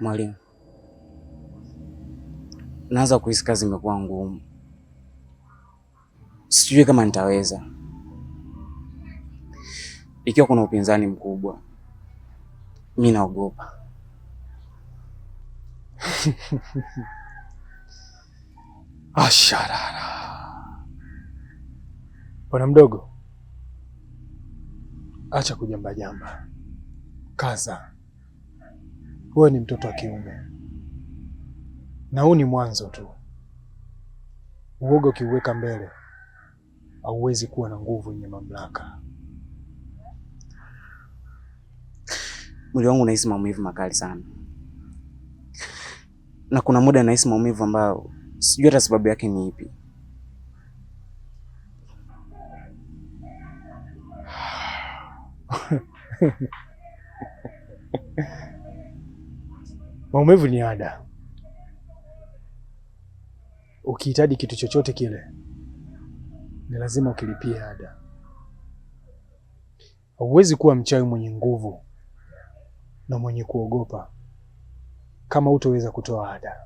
Mwalimu, naanza kuhisi kazi imekuwa ngumu. Sijui kama nitaweza. Ikiwa kuna upinzani mkubwa, mimi naogopa. Asharara. Bwana mdogo, acha kujamba jamba. Kaza. Wewe ni mtoto wa kiume. Na huu ni mwanzo tu. Uoga ukiuweka mbele, hauwezi kuwa na nguvu yenye mamlaka. Mwili wangu unahisi maumivu makali sana. Na kuna muda nahisi maumivu ambayo sijui hata sababu yake ni ipi. Maumivu ni ada. Ukihitaji kitu chochote kile, ni lazima ukilipie ada. Hauwezi kuwa mchawi mwenye nguvu na mwenye kuogopa kama hutoweza kutoa ada.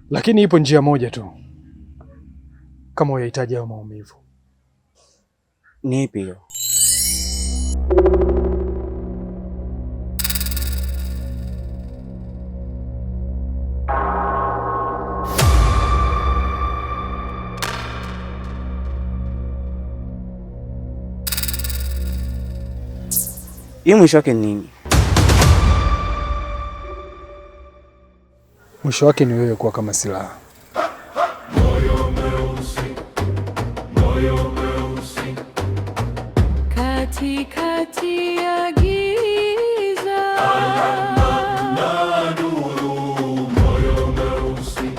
Lakini ipo njia moja tu kama unahitaji hayo maumivu. Ni ipi hiyo? Hii mwisho wake ni nini? Mwisho wake ni wewe kuwa kama silaha. Moyo mweusi, moyo mweusi, katikati ya